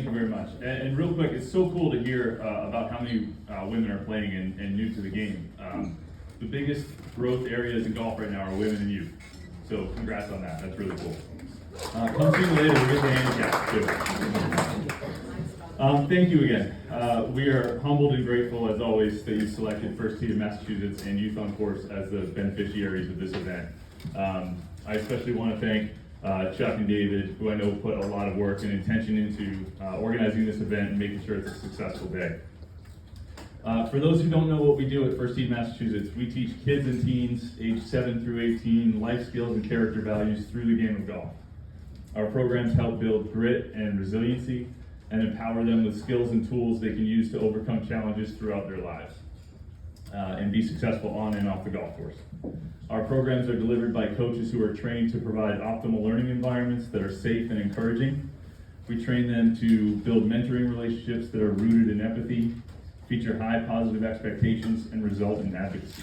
Thank you very much. And real quick, it's so cool to hear about how many women are playing and new to the game. The biggest growth areas in golf right now are women and youth. So congrats on that. That's really cool. Come see me later. We'll get the handicap too. Thank you again. We are humbled and grateful, as always, that you selected First Tee of Massachusetts and Youth on Course as the beneficiaries of this event. I especially want to thank Chuck and David, who I know put a lot of work and intention into organizing this event and making sure it's a successful day. For those who don't know what we do at First Tee Massachusetts, we teach kids and teens aged 7 through 18 life skills and character values through the game of golf. Our programs help build grit and resiliency and empower them with skills and tools they can use to overcome challenges throughout their lives and be successful on and off the golf course. Our programs are delivered by coaches who are trained to provide optimal learning environments that are safe and encouraging. We train them to build mentoring relationships that are rooted in empathy, feature high positive expectations, and result in advocacy.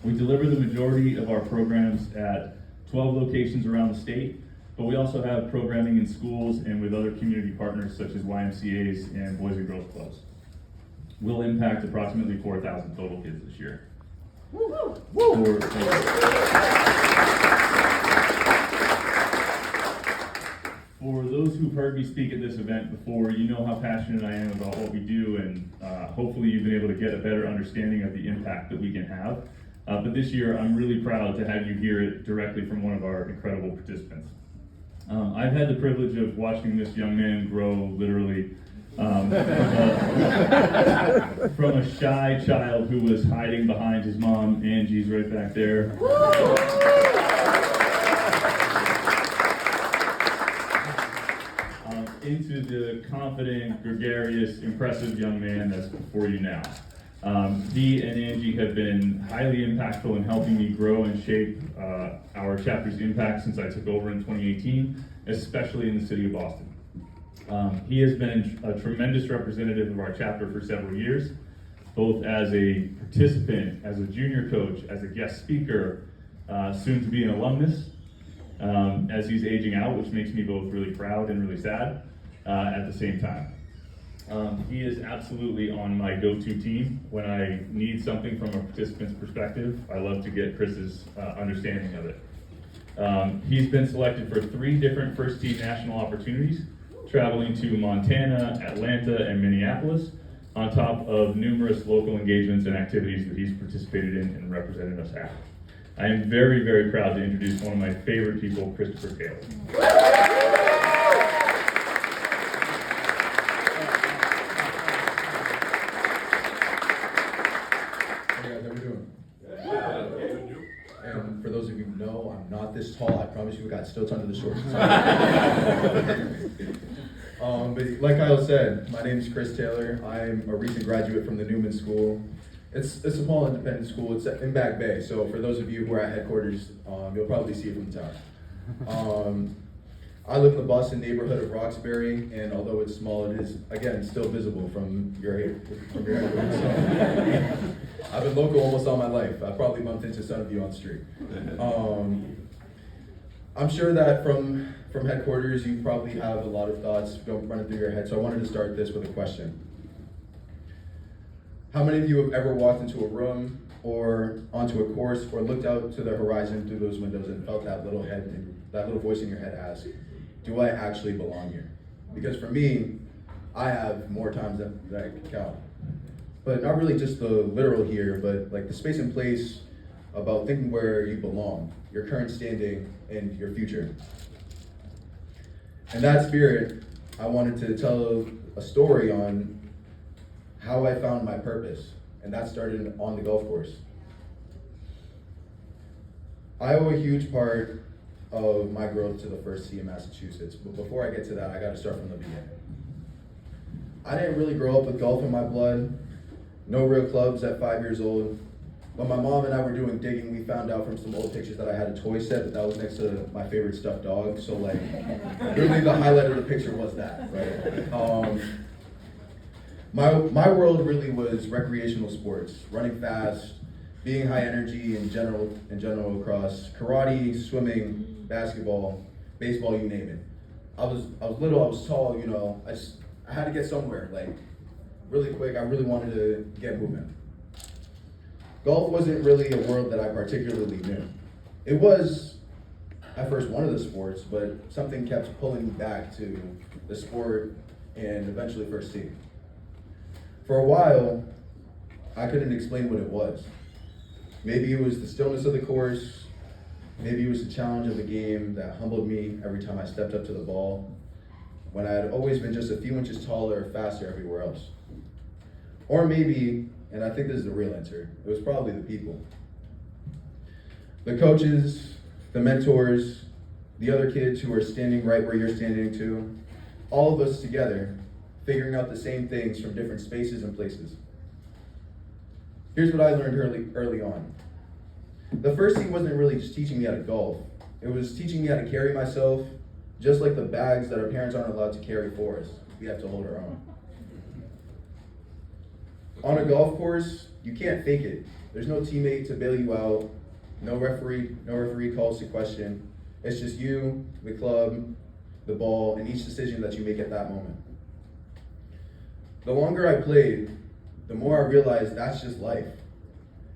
We deliver the majority of our programs at 12 locations around the state, but we also have programming in schools and with other community partners such as YMCAs and Boys and Girls Clubs. We'll impact approximately 4,000 total kids this year. For those who've heard me speak at this event before, you know how passionate I am about what we do, and hopefully you've been able to get a better understanding of the impact that we can have. But this year, I'm really proud to have you hear it directly from one of our incredible participants. I've had the privilege of watching this young man grow literally from a shy child who was hiding behind his mom, Angie's right back there, into the confident, gregarious, impressive young man that's before you now. He and Angie have been highly impactful in helping me grow and shape our chapter's impact since I took over in 2018, especially in the city of Boston. He has been a tremendous representative of our chapter for several years, both as a participant, as a junior coach, as a guest speaker, soon to be an alumnus, as he's aging out, which makes me both really proud and really sad at the same time. He is absolutely on my go-to team when I need something from a participant's perspective. I love to get Chris's understanding of it. He's been selected for 3 different First Tee national opportunities, traveling to Montana, Atlanta, and Minneapolis, on top of numerous local engagements and activities that he's participated in and represented us at. I am very, very proud to introduce one of my favorite people, Christopher Taylor. And for those of you who know, I'm not this tall. I promise you, we got stilts under the shorts. But like Kyle said, my name is Chris Taylor. I'm a recent graduate from the Newman School. It's a small independent school. It's in Back Bay. So for those of you who are at headquarters, you'll probably see it from the tower. I live in the Boston neighborhood of Roxbury, and although it's small, it is, again, still visible from your headquarters. So, I've been local almost all my life. I probably bumped into some of you on the street. I'm sure that from headquarters, you probably have a lot of thoughts running through your head, so I wanted to start this with a question. How many of you have ever walked into a room or onto a course or looked out to the horizon through those windows and felt that little voice in your head ask, do I actually belong here? Because for me, I have more times than I can count. But not really just the literal here, but like the space and place about thinking where you belong, your current standing, and your future. In that spirit, I wanted to tell a story on how I found my purpose, and that started on the golf course. I owe a huge part of my growth to the First Tee in Massachusetts, but before I get to that, I gotta start from the beginning. I didn't really grow up with golf in my blood, no real clubs at 5 years old. When my mom and I were doing digging, we found out from some old pictures that I had a toy set that was next to my favorite stuffed dog. So like, really the highlight of the picture was that, right? My world really was recreational sports, running fast, being high energy in general across karate, swimming, basketball, baseball, you name it. I was little, I was tall, you know, I had to get somewhere, like, really quick. I really wanted to get moving. Golf wasn't really a world that I particularly knew. It was at first one of the sports, but something kept pulling me back to the sport and eventually first tee. For a while, I couldn't explain what it was. Maybe it was the stillness of the course, maybe it was the challenge of the game that humbled me every time I stepped up to the ball, when I had always been just a few inches taller or faster everywhere else. Or maybe, and I think this is the real answer, it was probably the people. The coaches, the mentors, the other kids who are standing right where you're standing too, all of us together, figuring out the same things from different spaces and places. Here's what I learned early on. The first tee wasn't really just teaching me how to golf. It was teaching me how to carry myself, just like the bags that our parents aren't allowed to carry for us. We have to hold our own. On a golf course, you can't fake it. There's no teammate to bail you out, no referee calls to question. It's just you, the club, the ball, and each decision that you make at that moment. The longer I played, the more I realized that's just life.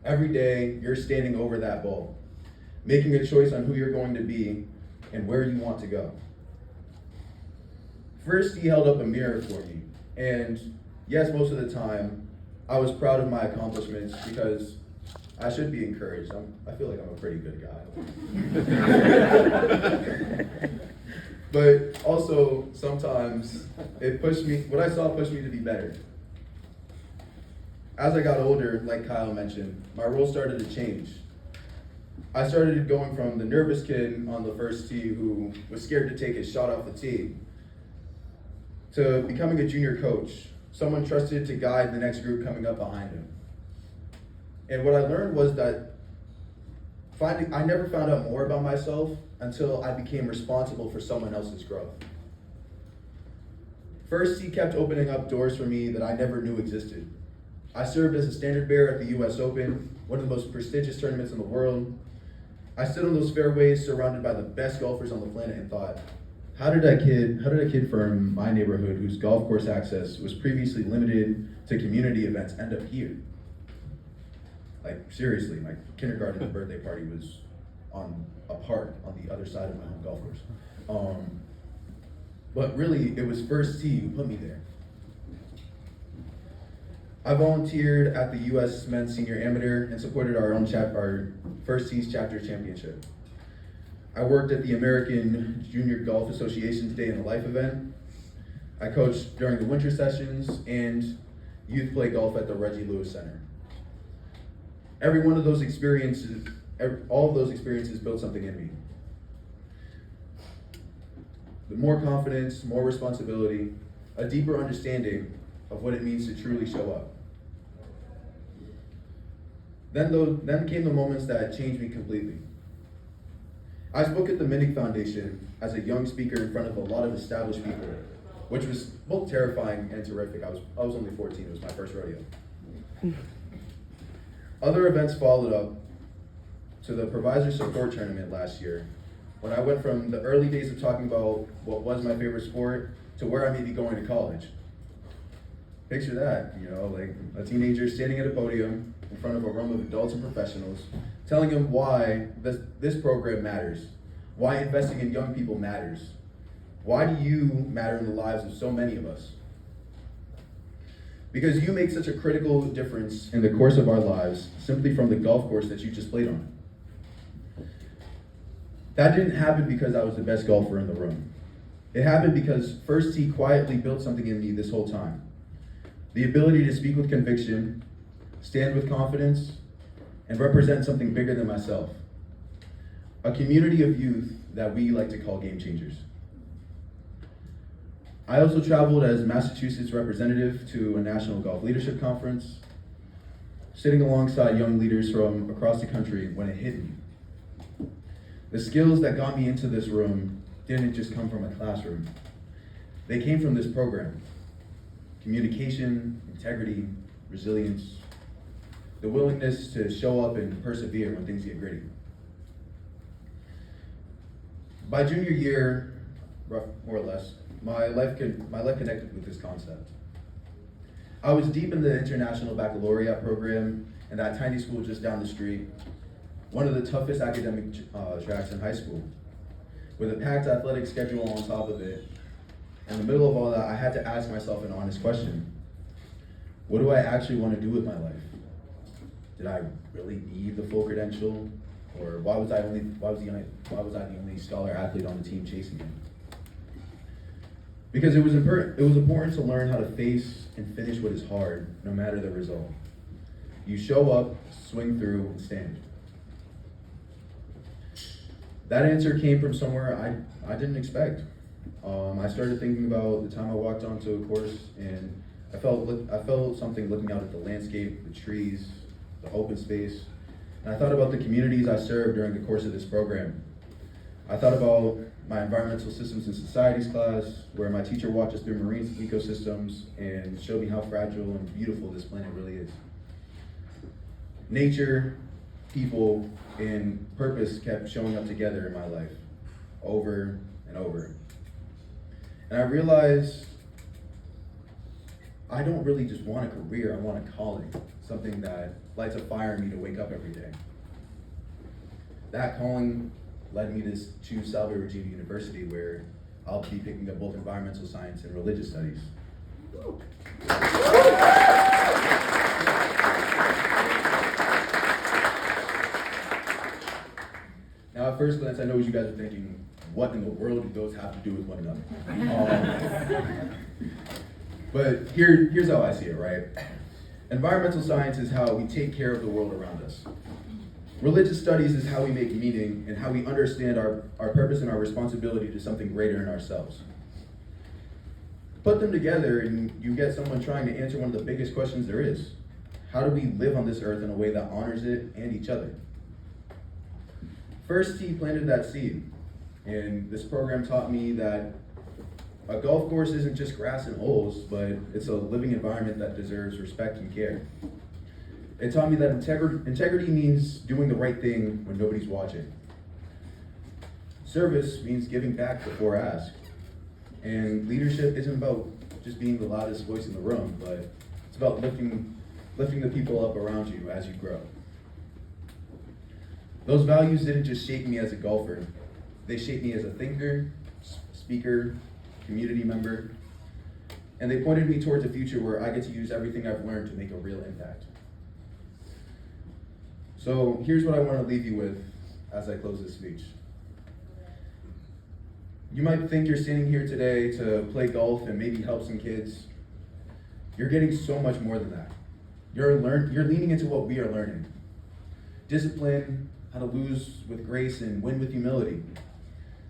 Every day, you're standing over that ball, making a choice on who you're going to be and where you want to go. First, he held up a mirror for me, and yes, most of the time, I was proud of my accomplishments because I should be encouraged. I feel like I'm a pretty good guy. But also, sometimes, what I saw pushed me to be better. As I got older, like Kyle mentioned, my role started to change. I started going from the nervous kid on the first tee who was scared to take his shot off the tee to becoming a junior coach, someone trusted to guide the next group coming up behind him. And what I learned was that I never found out more about myself until I became responsible for someone else's growth. First, he kept opening up doors for me that I never knew existed. I served as a standard bearer at the US Open, one of the most prestigious tournaments in the world. I stood on those fairways surrounded by the best golfers on the planet and thought, how did a kid from my neighborhood whose golf course access was previously limited to community events end up here? Like, seriously, my kindergarten and birthday party was on a park on the other side of my home golf course. But really, it was First Tee who put me there. I volunteered at the U.S. Men's Senior Amateur and supported our First Tee's chapter championship. I worked at the American Junior Golf Association's Day in the Life event. I coached during the winter sessions and youth play golf at the Reggie Lewis Center. Every one of those experiences, all of those experiences built something in me. The more confidence, more responsibility, a deeper understanding of what it means to truly show up. Then came the moments that changed me completely. I spoke at the Minnick Foundation as a young speaker in front of a lot of established people, which was both terrifying and terrific. I was only 14, it was my first rodeo. Other events followed up to the Provisor Support Tournament last year, when I went from the early days of talking about what was my favorite sport to where I may be going to college. Picture that, like a teenager standing at a podium in front of a room of adults and professionals, telling them why this program matters, why investing in young people matters. Why do you matter in the lives of so many of us? Because you make such a critical difference in the course of our lives simply from the golf course that you just played on. That didn't happen because I was the best golfer in the room. It happened because First Tee quietly built something in me this whole time. The ability to speak with conviction, stand with confidence, and represent something bigger than myself. A community of youth that we like to call game changers. I also traveled as Massachusetts representative to a national golf leadership conference, sitting alongside young leaders from across the country when it hit me. The skills that got me into this room didn't just come from a classroom. They came from this program. Communication, integrity, resilience, the willingness to show up and persevere when things get gritty. By junior year, more or less, my life connected with this concept. I was deep in the International Baccalaureate program in that tiny school just down the street, one of the toughest academic tracks in high school, with a packed athletic schedule on top of it. In the middle of all that, I had to ask myself an honest question. What do I actually want to do with my life? Did I really need the full credential? Or why was I the only scholar athlete on the team chasing it? Because it was important to learn how to face and finish what is hard, no matter the result. You show up, swing through, and stand. That answer came from somewhere I didn't expect. I started thinking about the time I walked onto a course, and I felt something looking out at the landscape, the trees, the open space, and I thought about the communities I served during the course of this program. I thought about my environmental systems and societies class, where my teacher walked us through marine ecosystems and showed me how fragile and beautiful this planet really is. Nature, people, and purpose kept showing up together in my life, over and over. And I realized I don't really just want a career, I want a calling, something that lights a fire in me to wake up every day. That calling led me to choose Salve Regina University, where I'll be picking up both environmental science and religious studies. Now, at first glance, I know what you guys are thinking, what in the world do those have to do with one another? But here's how I see it, right? Environmental science is how we take care of the world around us. Religious studies is how we make meaning and how we understand our purpose and our responsibility to something greater in ourselves. Put them together and you get someone trying to answer one of the biggest questions there is. How do we live on this earth in a way that honors it and each other? First Tee planted that seed, and this program taught me that a golf course isn't just grass and holes, but it's a living environment that deserves respect and care. It taught me that integrity means doing the right thing when nobody's watching. Service means giving back before asked. And leadership isn't about just being the loudest voice in the room, but it's about lifting the people up around you as you grow. Those values didn't just shape me as a golfer. They shaped me as a thinker, speaker, community member, and they pointed me towards a future where I get to use everything I've learned to make a real impact. So here's what I want to leave you with as I close this speech. You might think you're standing here today to play golf and maybe help some kids. You're getting so much more than that. You're leaning into what we are learning. Discipline, how to lose with grace and win with humility.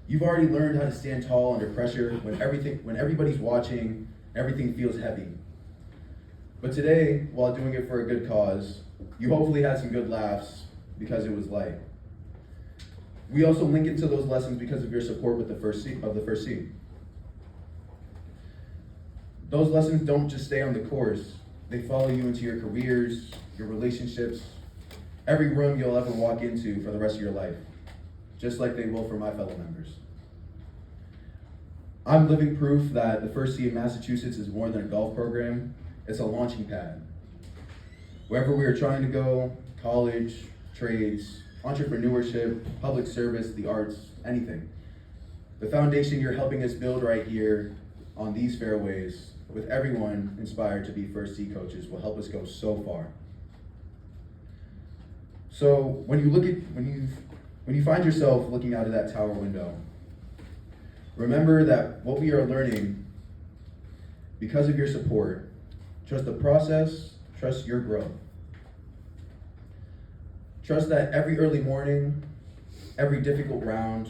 You've already learned how to stand tall under pressure when everybody's watching, everything feels heavy. But today, while doing it for a good cause, you hopefully had some good laughs because it was light. We also link into those lessons because of your support with the first seat. Those lessons don't just stay on the course. They follow you into your careers, your relationships, every room you'll ever walk into for the rest of your life, just like they will for my fellow members. I'm living proof that the First Tee of Massachusetts is more than a golf program, it's a launching pad. Wherever we are trying to go, college, trades, entrepreneurship, public service, the arts, anything. The foundation you're helping us build right here on these fairways, with everyone inspired to be First Tee coaches, will help us go so far. So when you find yourself looking out of that tower window, remember that what we are learning, because of your support, trust the process, trust your growth. Trust that every early morning, every difficult round,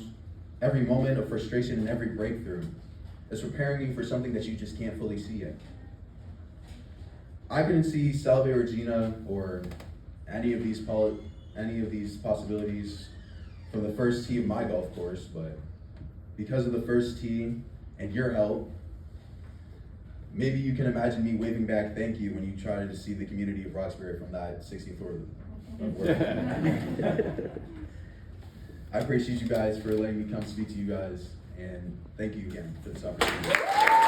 every moment of frustration and every breakthrough is preparing you for something that you just can't fully see yet. I couldn't see Salve Regina or any of these possibilities from the First Tee of my golf course, but because of the First Tee and your help, maybe you can imagine me waving back thank you when you try to see the community of Roxbury from that 16th floor of I appreciate you guys for letting me come speak to you guys, And thank you again for this opportunity.